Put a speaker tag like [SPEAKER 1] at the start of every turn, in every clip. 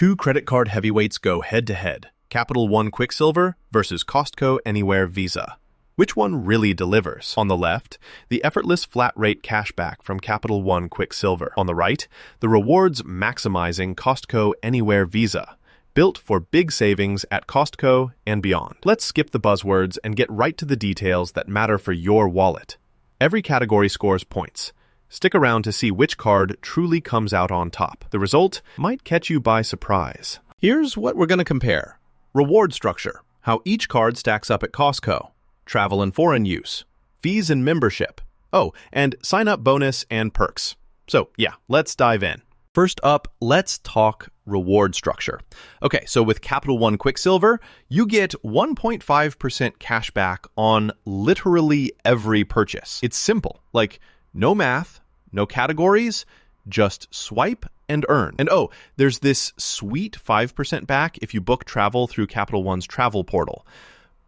[SPEAKER 1] Two credit card heavyweights go head-to-head. Capital One Quicksilver versus Costco Anywhere Visa. Which one really delivers? On the left, the effortless flat-rate cashback from Capital One Quicksilver. On the right, the rewards-maximizing Costco Anywhere Visa, built for big savings at Costco and beyond. Let's skip the buzzwords and get right to the details that matter for your wallet. Every category scores points. Stick around to see which card truly comes out on top. The result might catch you by surprise. Here's what we're going to compare. Reward structure, how each card stacks up at Costco. Travel and foreign use. Fees and membership. Oh, and sign-up bonus and perks. So, yeah, let's dive in. First up, let's talk reward structure. Okay, so with Capital One Quicksilver, you get 1.5% cash back on literally every purchase. It's simple, like no math, no categories, just swipe and earn. And oh, there's this sweet 5% back if you book travel through Capital One's travel portal.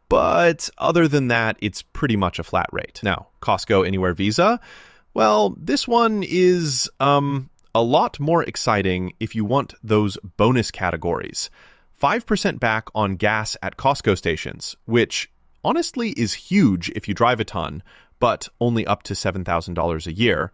[SPEAKER 1] But other than that, it's pretty much a flat rate. Now, Costco Anywhere Visa, well, this one is a lot more exciting if you want those bonus categories. 5% back on gas at Costco stations, which honestly is huge if you drive a ton, but only up to $7,000 a year,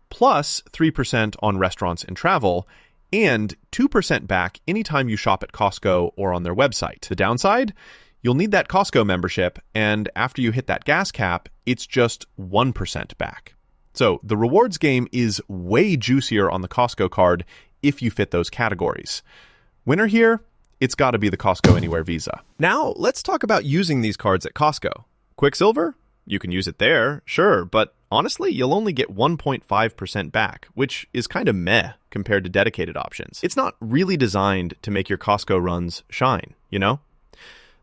[SPEAKER 1] plus 3% on restaurants and travel, and 2% back anytime you shop at Costco or on their website. The downside? You'll need that Costco membership, and after you hit that gas cap, it's just 1% back. So the rewards game is way juicier on the Costco card if you fit those categories. Winner here? It's got to be the Costco Anywhere Visa. Now, let's talk about using these cards at Costco. Quicksilver? You can use it there, sure, but honestly, you'll only get 1.5% back, which is kind of meh compared to dedicated options. It's not really designed to make your Costco runs shine, you know?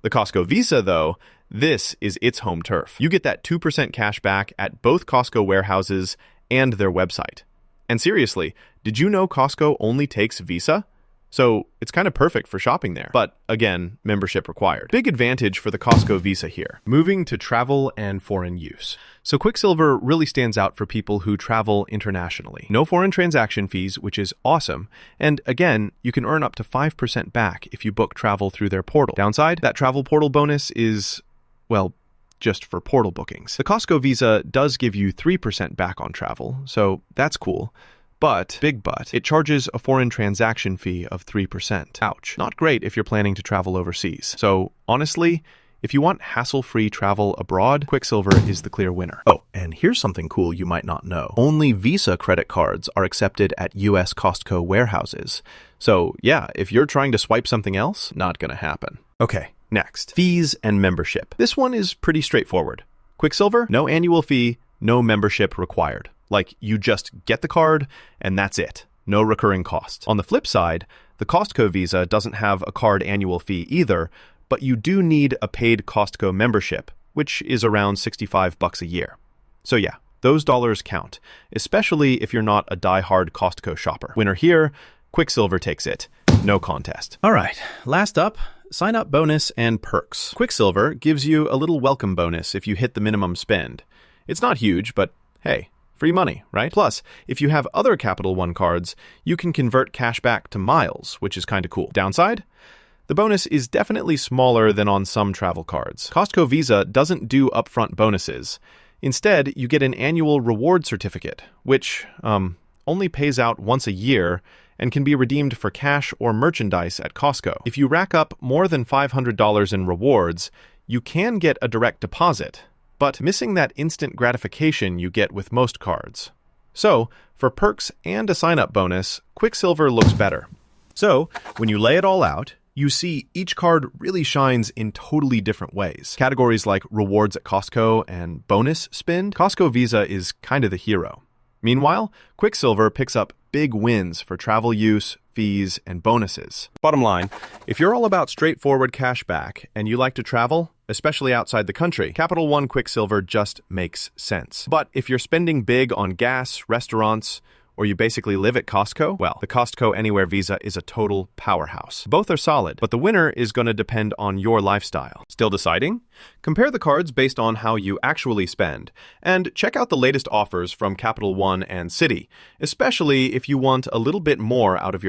[SPEAKER 1] The Costco Visa, though, this is its home turf. You get that 2% cash back at both Costco warehouses and their website. And seriously, did you know Costco only takes Visa? So it's kind of perfect for shopping there. But again, membership required. Big advantage for the Costco Visa here. Moving to travel and foreign use. So Quicksilver really stands out for people who travel internationally. No foreign transaction fees, which is awesome. And again, you can earn up to 5% back if you book travel through their portal. Downside, that travel portal bonus is, well, just for portal bookings. The Costco Visa does give you 3% back on travel, so that's cool. But, big but, it charges a foreign transaction fee of 3%. Ouch. Not great if you're planning to travel overseas. So, honestly, if you want hassle-free travel abroad, Quicksilver is the clear winner. Oh, and here's something cool you might not know. Only Visa credit cards are accepted at US Costco warehouses. So, yeah, if you're trying to swipe something else, not gonna happen. Okay, next. Fees and membership. This one is pretty straightforward. Quicksilver, no annual fee, no membership required. Like, you just get the card, and that's it. No recurring costs. On the flip side, the Costco Visa doesn't have a card annual fee either, but you do need a paid Costco membership, which is around $65 a year. So yeah, those dollars count, especially if you're not a die-hard Costco shopper. Winner here, Quicksilver takes it. No contest. All right, last up, sign-up bonus and perks. Quicksilver gives you a little welcome bonus if you hit the minimum spend. It's not huge, but hey, free money, right? Plus, if you have other Capital One cards, you can convert cash back to miles, which is kind of cool. Downside? The bonus is definitely smaller than on some travel cards. Costco Visa doesn't do upfront bonuses. Instead, you get an annual reward certificate, which only pays out once a year and can be redeemed for cash or merchandise at Costco. If you rack up more than $500 in rewards, you can get a direct deposit, but missing that instant gratification you get with most cards. So, for perks and a sign-up bonus, Quicksilver looks better. So, when you lay it all out, you see each card really shines in totally different ways. Categories like rewards at Costco and bonus spend, Costco Visa is kind of the hero. Meanwhile, Quicksilver picks up big wins for travel use, fees, and bonuses. Bottom line, if you're all about straightforward cash back and you like to travel, especially outside the country, Capital One Quicksilver just makes sense. But if you're spending big on gas, restaurants, or you basically live at Costco, well, the Costco Anywhere Visa is a total powerhouse. Both are solid, but the winner is going to depend on your lifestyle. Still deciding? Compare the cards based on how you actually spend, and check out the latest offers from Capital One and Citi, especially if you want a little bit more out of your